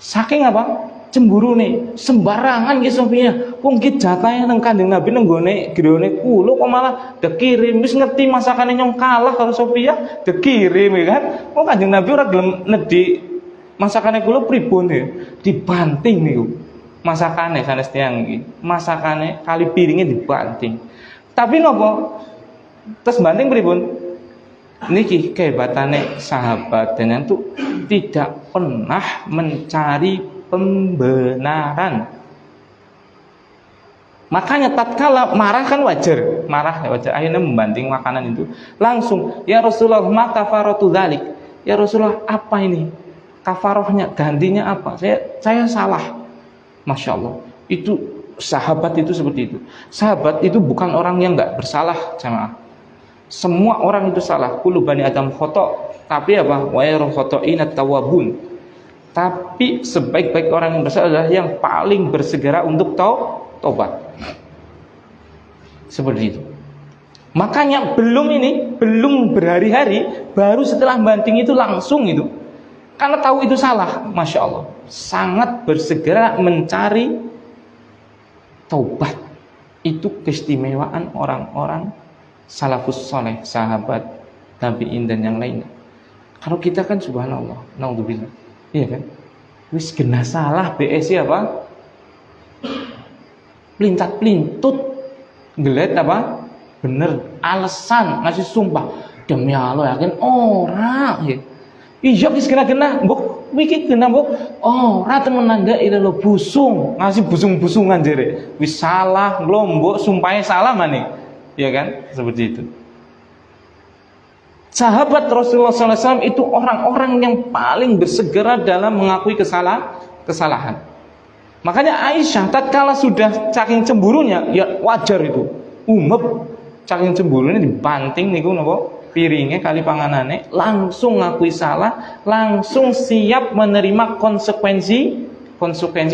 Saking apa? Cemburu nih, sembarangan ki Sofia. Wong ki jatahe nang Kanjeng Nabi nang gone grone kula kok malah dikirim. Wis ngerti masakane nyong kalah karo Sofia, dikirim ya kan. Wong Kanjeng Nabi ora gelem nedhi masakane kula pripun ya. Dibanting niku. Masakane sanes tiyang iki. Masakane kali piringe dibanting. Tapi nopo? Terus banting pripun? Niki kehebatane sahabat dan itu tidak pernah mencari pembenaran. Makanya tatkala marah kan wajar, akhirnya membanting makanan itu. Langsung, ya Rasulullah, ma kafaratu dzalik. Ya Rasulullah, apa ini? Kafarohnya, gantinya apa? Saya salah. Masya Allah. Itu sahabat itu seperti itu. Sahabat itu bukan orang yang enggak bersalah, jamaah. Semua orang itu salah. Kullu bani Adam khata'. Tapi apa? Wa yaru khata'ina tawwabun. Tapi sebaik-baik orang yang bersalah adalah yang paling bersegera untuk tobat. Seperti itu. Makanya belum berhari-hari, baru setelah banting itu langsung itu. Karena tahu itu salah, Masya Allah. Sangat bersegera mencari taubat. Itu keistimewaan orang-orang salafus soleh, sahabat, tabi'in dan yang lainnya. Kalau kita kan subhanallah, naudzubillah. Iya kan? Wis kena salah BS apa? Pelintat-pelintut. Gelet apa? Bener, alasan ngasih sumpah. Demi Allah yakin ora ya. Iya wis kena mbok wiki kena mbok ora temenan ndak itu lo busung, ngasih busung-busungan jere. Wis salah, lombok sumpahnya salah maning. Iya kan? Seperti itu. Sahabat Rasulullah SAW itu orang-orang yang paling bersegera dalam mengakui kesalahan. Makanya Aisyah tatkala sudah saking cemburunya, ya wajar itu. Saking cemburunya dibanting niku napa piringnya kali panganane, langsung ngakui salah, langsung siap menerima konsekuensi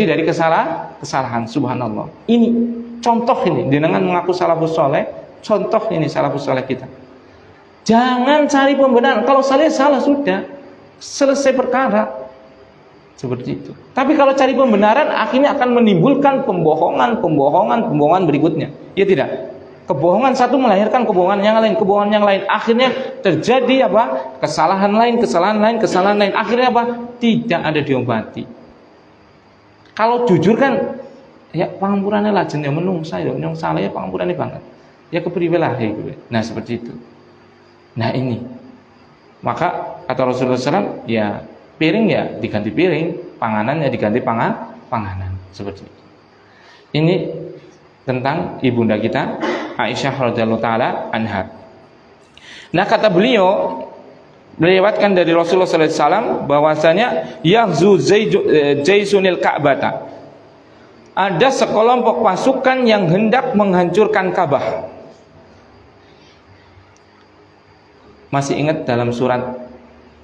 dari kesalahan. Subhanallah. Ini contoh ini dengan mengaku salafus saleh, contoh ini salafus saleh kita. Jangan cari pembenaran. Kalau saya salah sudah selesai perkara. Seperti itu. Tapi kalau cari pembenaran akhirnya akan menimbulkan pembohongan berikutnya. Ya tidak? Kebohongan satu melahirkan kebohongan yang lain. Akhirnya terjadi apa? Kesalahan lain. Akhirnya apa? Tidak ada diobati. Kalau jujur kan ya pangampurannya lajeng ya menungsa ya nyong salah ya pangampurannya banget. Ya kepriwelah gitu. Nah, seperti itu. Nah ini, maka kata Rasulullah SAW, ya piring ya diganti piring, panganan ya diganti panganan, seperti itu. Ini tentang ibunda kita Aisyah radhiyallahu taala anha. Nah kata beliau, melewatkan dari Rasulullah SAW bahwasanya yahzu jaisunil Ka'bata, ada sekelompok pasukan yang hendak menghancurkan Ka'bah. Masih ingat dalam surat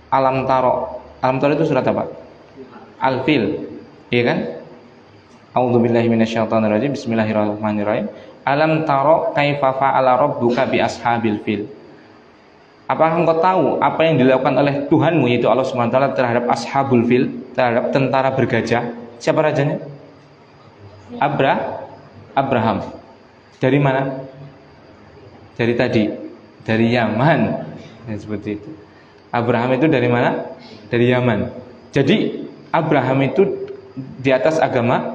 Alam Taro? Alam Taro itu surat apa? Al-Fil, iya kan? A'udzubillahi minasyaitonirrajim. Bismillahirrahmanirrahim. Alam taro kaifa fa'ala rabbuka bi ashabil fil. Apakah engkau tahu apa yang dilakukan oleh Tuhanmu, yaitu Allah Subhanahu wa taala, terhadap ashabul fil, terhadap tentara bergajah? Siapa rajanya? Abraham. Dari mana? Dari Yaman. Ya, seperti itu. Abraham itu dari mana? Dari Yaman. Jadi Abraham itu di atas agama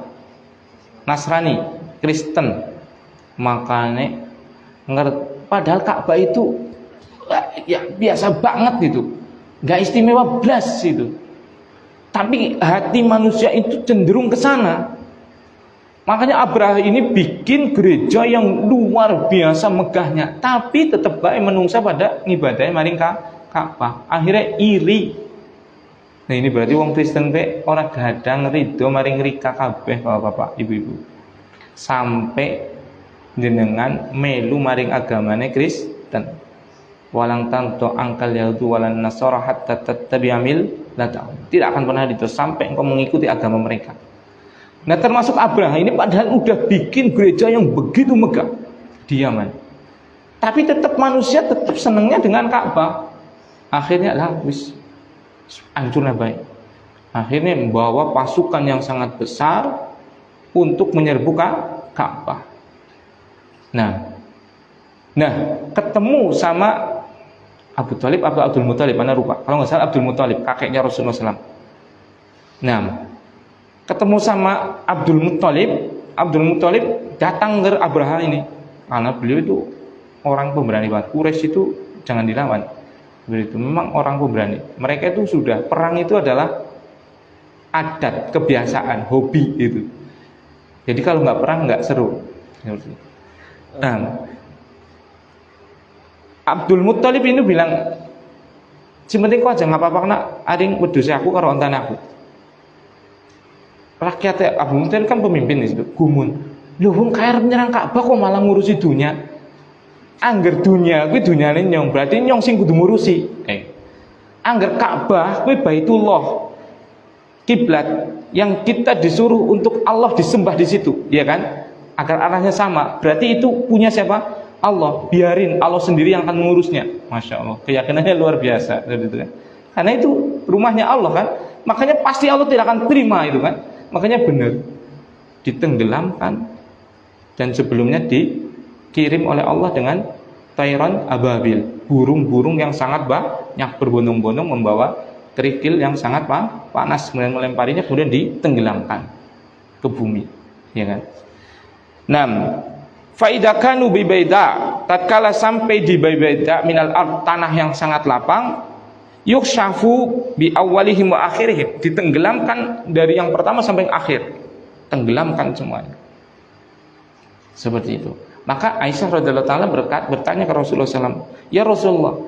Nasrani, Kristen. Makanya padahal Ka'bah itu ya biasa banget gitu, nggak istimewa blas itu. Tapi hati manusia itu cenderung ke sana. Makanya Abraham ini bikin gereja yang luar biasa megahnya, tapi tetap baik menungsa pada ngibadahnya maring Ka'bah. Akhirnya iri. Nah ini berarti wong Kristen pe ora gadang rido maring rika kabeh bapak-bapak, ibu-ibu. Sampai jenengan melu maring agamane Kristen. Walang tanto angkal yahudu walan nasara hatta tattabi'amil latahum. Tidak akan pernah itu sampai engkau mengikuti agama mereka. Nah termasuk Abraham ini padahal udah bikin gereja yang begitu megah di Yaman, tapi tetap manusia tetap senangnya dengan Ka'bah. Akhirnya lah wis hancurnya baik. Akhirnya membawa pasukan yang sangat besar untuk menyerbu Ka'bah. Nah ketemu sama Abu Thalib atau Abdul Muthalib, mana lupa. Kalau nggak salah Abdul Muthalib, kakeknya Rasulullah SAW. Nah ketemu sama Abdul Muthalib datang ke Abraham ini karena beliau itu orang pemberani banget. Quraisy itu jangan dilawan. Begitu, memang orang pemberani. Mereka itu sudah perang itu adalah adat, kebiasaan, hobi itu. Jadi kalau nggak perang nggak seru. Nah, Abdul Muthalib ini bilang, "Si penting kau aja nggak apa-apa nak, aring wedhus aku karo ontan aku." Rakyat Abu Muthalib kan pemimpin di situ, gumun. Lho wong kaya nyerang Ka'bah kok malah ngurusi dunia. Angger dunia kuwi dunyane nyong, berarti nyong sing kudu ngurusi. Angger Ka'bah kuwi Baitullah. Kiblat yang kita disuruh untuk Allah disembah di situ, ya kan? Agar arahnya sama. Berarti itu punya siapa? Allah. Biarin Allah sendiri yang akan mengurusnya. Masya Allah, keyakinannya luar biasa, gitu kan? Karena itu rumahnya Allah kan, makanya pasti Allah tidak akan terima itu kan. Makanya benar ditenggelamkan dan sebelumnya dikirim oleh Allah dengan tayran ababil, burung-burung yang sangat banyak berbondong-bondong membawa kerikil yang sangat panas, kemudian melemparinya, kemudian ditenggelamkan ke bumi, ya kan. Nah, faidakanu bibaida, tatkala sampai di bibaida minal ard, tanah yang sangat lapang, yukshafu bi awalihim wa akhirihim, ditenggelamkan dari yang pertama sampai yang akhir, tenggelamkan semuanya. Seperti itu. Maka Aisyah radhiyallahu taala bertanya ke Rasulullah SAW, "Ya Rasulullah,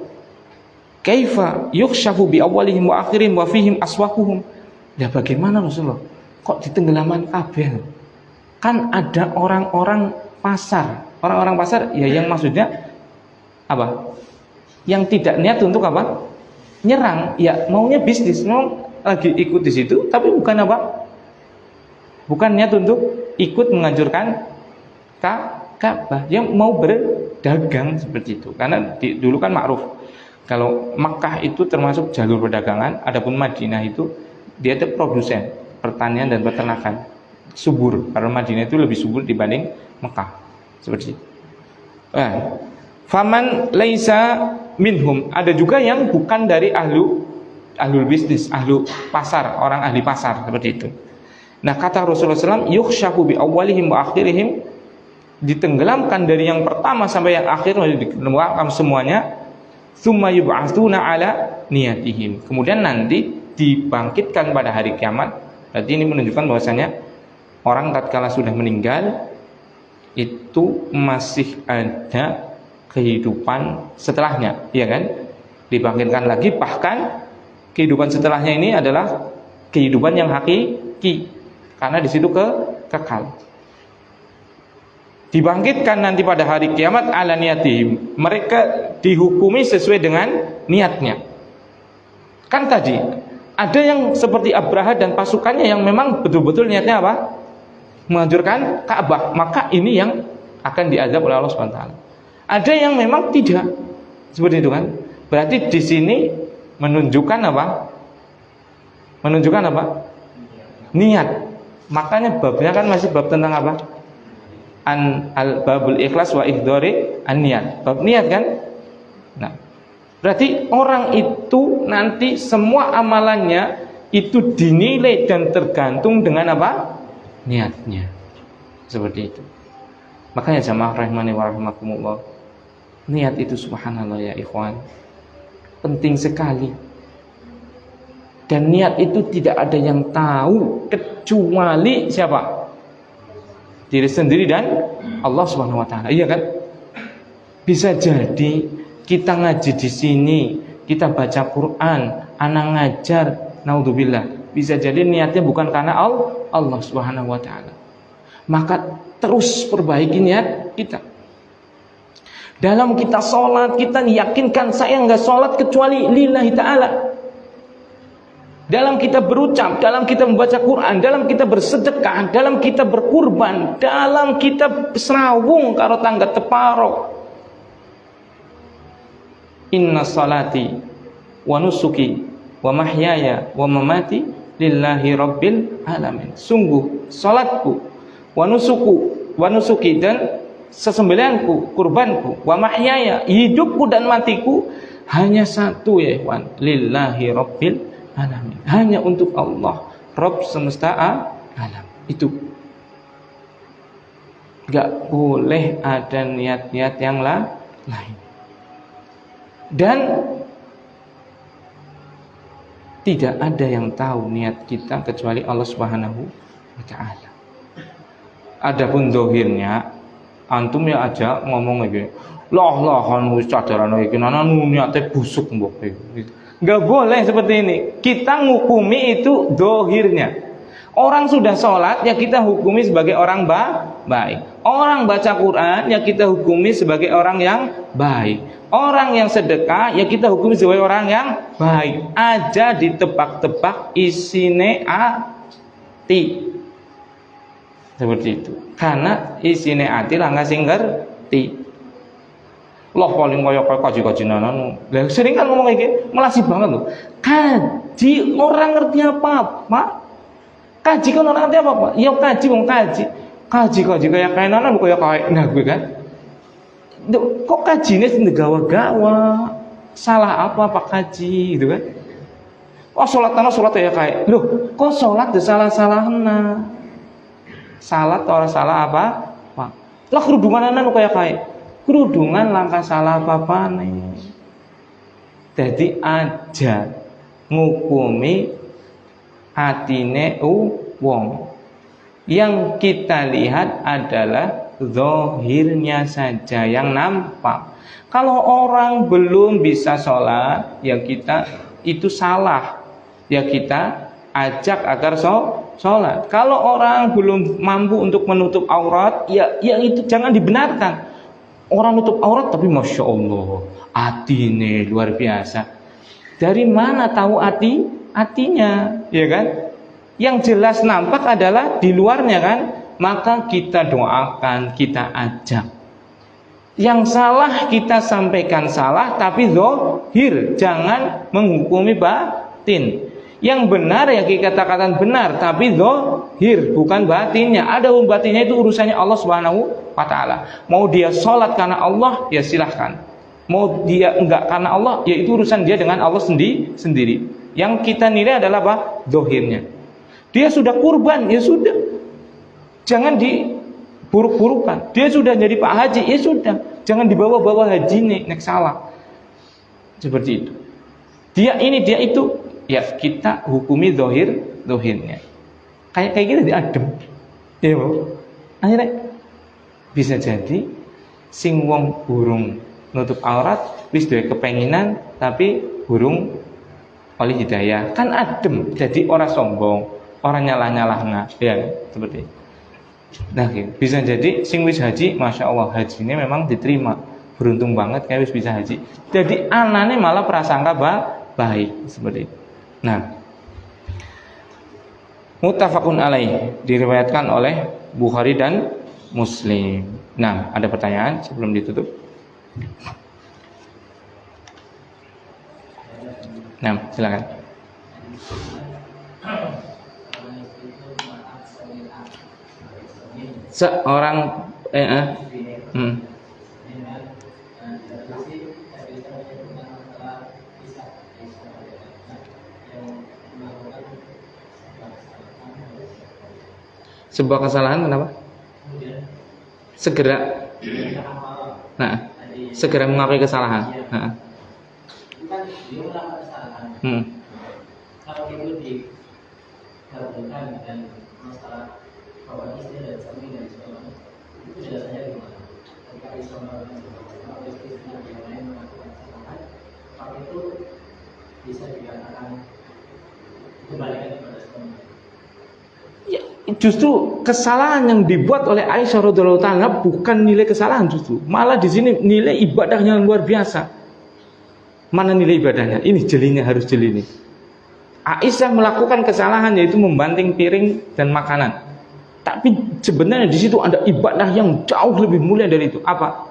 kaifa yukhshafu bi awwalihim wa akhirihim wa fihim aswaquhum. Ya bagaimana Rasulullah? Kok ditenggelaman kabeh? Kan ada orang-orang pasar. Orang-orang pasar ya yang maksudnya apa? Yang tidak niat untuk apa? Nyerang, ya maunya bisnis, mau lagi ikut di situ, tapi bukan apa? Bukan niat untuk ikut menghancurkan Ka'bah, yang mau berdagang seperti itu. Karena dulu kan ma'ruf, kalau Makkah itu termasuk jalur perdagangan, adapun Madinah itu dia itu produsen pertanian dan peternakan, subur. Karena Madinah itu lebih subur dibanding Makkah, seperti itu. Faman laisa minhum, ada juga yang bukan dari ahlul bisnis, ahlu pasar, orang ahli pasar, seperti itu. Nah, kata Rasulullah SAW, yukhshafu bi awwalihim wa akhirihim, ditenggelamkan dari yang pertama sampai yang akhir, ditenggelamkan semuanya. Tsumma yub'atsuna ala niyatihim, kemudian nanti dibangkitkan pada hari kiamat. Berarti ini menunjukkan bahwasanya orang tatkala sudah meninggal itu masih ada kehidupan setelahnya, ya kan? Dibangkitkan lagi, bahkan kehidupan setelahnya ini adalah kehidupan yang hakiki, karena di situ kekal. Dibangkitkan nanti pada hari kiamat ala niyatihim, mereka dihukumi sesuai dengan niatnya. Kan tadi ada yang seperti Abraha dan pasukannya yang memang betul-betul niatnya apa? Menghancurkan Ka'bah, maka ini yang akan diazab oleh Allah SWT. Ada yang memang tidak seperti itu kan? Berarti di sini menunjukkan apa? Menunjukkan apa? Niat. Makanya babnya kan masih bab tentang apa? Al-babul ikhlas wa ihdori an-niat. Bab niat kan? Nah, berarti orang itu nanti semua amalannya itu dinilai dan tergantung dengan apa? Niatnya. Seperti itu. Makanya jamaah rahimani wa rahimakumullah, niat itu subhanallah ya ikhwan, penting sekali. Dan niat itu tidak ada yang tahu kecuali siapa? Diri sendiri dan Allah Subhanahu wa taala. Iya kan? Bisa jadi kita ngaji di sini, kita baca Quran, anak ngajar, naudzubillah, bisa jadi niatnya bukan karena Allah Subhanahu wa taala. Maka terus perbaiki niat kita. Dalam kita sholat, kita yakinkan saya nggak sholat kecuali lillahi ta'ala. Dalam kita berucap, dalam kita membaca Quran, dalam kita bersedekah, dalam kita berkurban, dalam kita serawung karo tangga teparo. Inna salati wa nusuki wa mahyaya wa mamati lillahi rabbil alamin. Sungguh salatku, wa nusuki dan sesembelihanku, kurbanku, wa mahyaya, hidupku dan matiku hanya satu ya ikhwan, lillahi rabbil alamin, hanya untuk Allah, Rabb semesta alam. Itu gak boleh ada niat-niat yang lain. Dan tidak ada yang tahu niat kita kecuali Allah Subhanahu wa taala. Adapun dohirnya, antum ya aja ngomong lagi, lah kan wis cadaran iki nana niate busuk mbok. Enggak boleh seperti ini. Kita ngukumi itu dohirnya. Orang sudah sholat ya kita hukumi sebagai orang baik. Orang baca Quran ya kita hukumi sebagai orang yang baik. Orang yang sedekah ya kita hukumi sebagai orang yang baik. Aja ditebak-tebak isine ati. Seperti itu. Karena isine ati lah nggak ngerti. Loh paling kaya kaji-kaji nanan. Lah sering kan ngomong kayak gini, melasih banget loh. Kaji orang ngerti apa-apa. Kaji kan orang ngerti apa-apa. Ya kaji wong kaji. Kaji kayak nanan kaya nah gue kan. Kok kajine sing gawa-gawa? Salah apa Pak Kaji gitu kan? Oh salat ya kayak. Loh, kok salat salah-salahna? Salat orang salah apa? Pak. Lah kerudungan nanan kaya kayak. Kerudungan langkah salah apa nih. Jadi aja ngukumi atine wong. Yang kita lihat adalah zahirnya saja yang nampak. Kalau orang belum bisa sholat, ya kita itu salah, ya kita ajak agar sholat. Kalau orang belum mampu untuk menutup aurat, ya itu jangan dibenarkan. Orang nutup aurat tapi masya Allah, hati ini luar biasa. Dari mana tahu hatinya, ya kan? Yang jelas nampak adalah di luarnya kan, maka kita doakan, kita ajak. Yang salah kita sampaikan salah, tapi zahir, jangan menghukumi batin. Yang benar ya kita katakan benar, tapi zahir, bukan batinnya. Ada batinnya itu urusannya Allah Subhanahu wa taala. Mau dia sholat karena Allah, ya silahkan. Mau dia enggak karena Allah, ya itu urusan dia dengan Allah sendiri. Yang kita nilai adalah apa? Zahirnya. Dia sudah kurban, ya sudah. Jangan diburuk-burukan. Dia sudah jadi Pak Haji, ya sudah. Jangan dibawa-bawa haji nek salah. Seperti itu. Dia ini, dia itu, ya kita hukumi zahirnya. Kayak gitu diadem. Ya, akhirnya bisa jadi sing wong burung nutup aurat wis duwe kepenginan tapi burung oleh hidayah. Kan adem, jadi orang sombong. Orang nyalah-nyalah ya seperti itu. Nah, bisa jadi sing wis haji, masya Allah hajinya memang diterima, beruntung banget kayak wis bisa haji. Jadi anane malah prasangka baik seperti itu. Nah, muttafaqun alaih, diriwayatkan oleh Bukhari dan Muslim. Nah, ada pertanyaan sebelum ditutup? Nah, silakan. Seorang sebuah kesalahan kenapa? Segera mengakui kesalahan. Kalau itu digabungkan dengan masalah bahwa istri dan suami dan sebagainya, itu jelasannya gimana? Ketika Islam melakukan istri dan yang lain melakukan kesalahan, maka itu bisa dikatakan kembalikan kepada suami. Ya, justru kesalahan yang dibuat oleh Aisyah radhiyallahu taala bukan nilai kesalahan, justru malah di sini nilai ibadahnya yang luar biasa. Mana nilai ibadahnya? Ini jelinya harus jeli ini. Aisyah melakukan kesalahan yaitu membanting piring dan makanan. Tapi sebenarnya di situ ada ibadah yang jauh lebih mulia dari itu. Apa?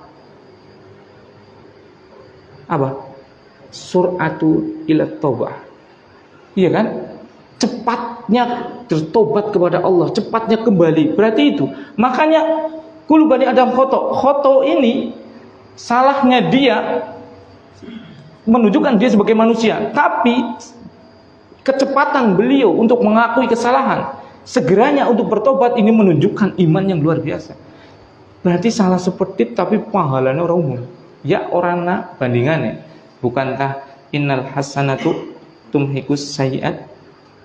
Sur'atu ila taubah. Iya kan? Cepatnya bertobat kepada Allah, cepatnya kembali. Berarti itu. Makanya kullu bani Adam khoto. Khoto ini salahnya dia menunjukkan dia sebagai manusia, tapi kecepatan beliau untuk mengakui kesalahan, segeranya untuk bertobat, ini menunjukkan iman yang luar biasa. Berarti salah seperti tapi pahalanya orang umum. Ya orangna bandingannya. Bukankah innal hasanatu tumhikus sayyi'at?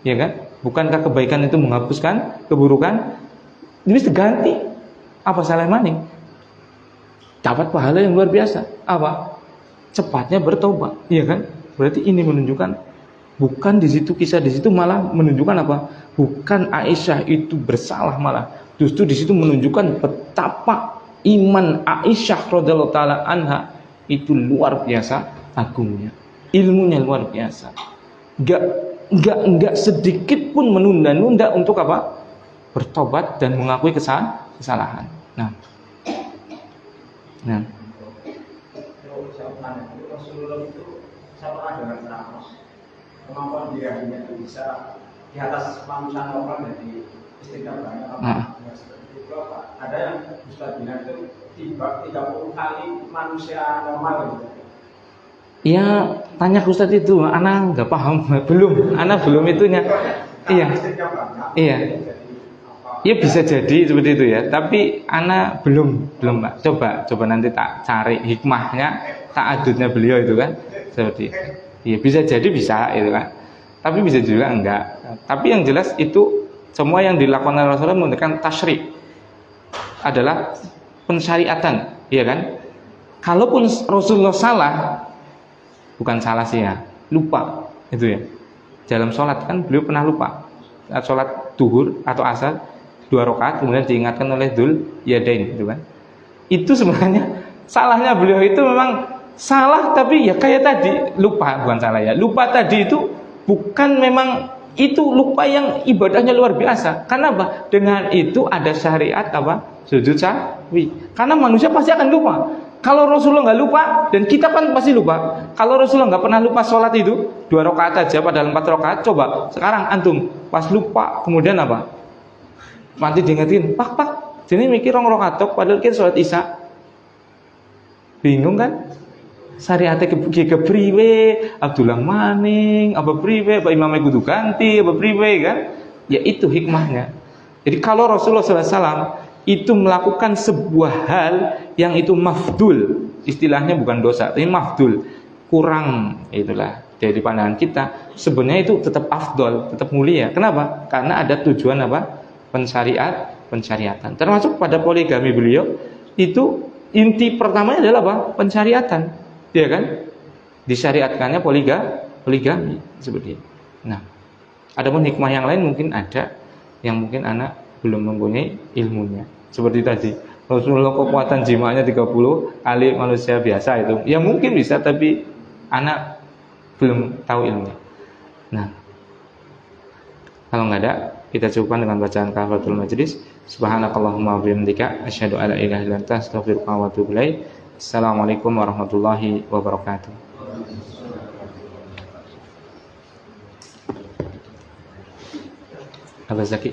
Ya kan? Bukankah kebaikan itu menghapuskan keburukan? Ini diganti. Apa salah maning? Dapat pahala yang luar biasa. Apa? Cepatnya bertobat, iya kan? Berarti ini menunjukkan bukan di situ kisah di situ malah menunjukkan apa? Bukan Aisyah itu bersalah, malah justru di situ menunjukkan betapa iman Aisyah radhiyallahu taala anha itu luar biasa agungnya, ilmunya luar biasa. Enggak sedikit pun menunda-nunda untuk apa? Bertobat dan mengakui kesalahan. Nah. Rasulullah itu saya pernah dengar ceramah kemampuan dirinya itu bisa di atas manusia normal dari istiqamah banyak seperti itu apa? Ada yang Ustaz bilang itu 30 kali manusia normal gitu. Ya tanya ke Ustaz itu, anak nggak paham, anak belum itunya. Iya. Ya bisa jadi seperti itu ya, tapi anak belum Pak. Coba nanti tak cari hikmahnya, ta'adudnya beliau itu kan, seperti itu. Ya bisa jadi bisa itu kan, tapi bisa juga enggak. Tapi yang jelas itu semua yang dilakukan oleh Rasulullah menggunakan tasyrik adalah pensyariatan, ya kan? Kalaupun Rasulullah salah, bukan salah sih ya, lupa itu ya. Dalam sholat kan beliau pernah lupa. Saat sholat duhur atau asar 2 rakaat kemudian diingatkan oleh Dzul Yadain, gitu kan? Itu sebenarnya salahnya beliau itu memang salah, tapi ya kayak tadi lupa, bukan salah ya. Lupa tadi itu bukan memang itu lupa yang ibadahnya luar biasa. Karena apa? Dengan itu ada syariat apa? Sujud sahwi. Karena manusia pasti akan lupa. Kalau Rasulullah nggak lupa, dan kita kan pasti lupa. Kalau Rasulullah nggak pernah lupa sholat itu 2 rakaat aja padahal 4 rakaat. Coba sekarang antum pas lupa kemudian apa? Mati diingetin, pak, jadi mikir 2 rakaat tok padahal kita sholat isya. Bingung kan? Syariatnya kepriwe, Abdullah maning, apa priwe, apa imamnya kudu ganti, apa priwe kan? Ya itu hikmahnya. Jadi kalau Rasulullah SAW itu melakukan sebuah hal yang itu mafdul, istilahnya bukan dosa, tapi mafdul, kurang, itulah dari pandangan kita. Sebenarnya itu tetap afdol, tetap mulia. Kenapa? Karena ada tujuan apa? Pensyariatan. Termasuk pada poligami beliau itu inti pertamanya adalah apa? Pensyariatan, ya kan? Disyariatkannya poligami seperti itu. Nah, adapun hikmah yang lain mungkin ada yang mungkin anak belum mempunyai ilmunya. Seperti tadi, Rasulullah kekuatan jimanya 30 kali manusia biasa itu. Ya mungkin bisa, tapi anak belum tahu ilmunya. Nah, kalau nggak ada, kita cukupkan dengan bacaan kafaratul majlis. Subhanakallahumma wa bihamdika asyhadu an la ilaha illa anta astaghfiruka wa atubu ilaik. Assalamualaikum warahmatullahi wabarakatuh. Abah Zaki.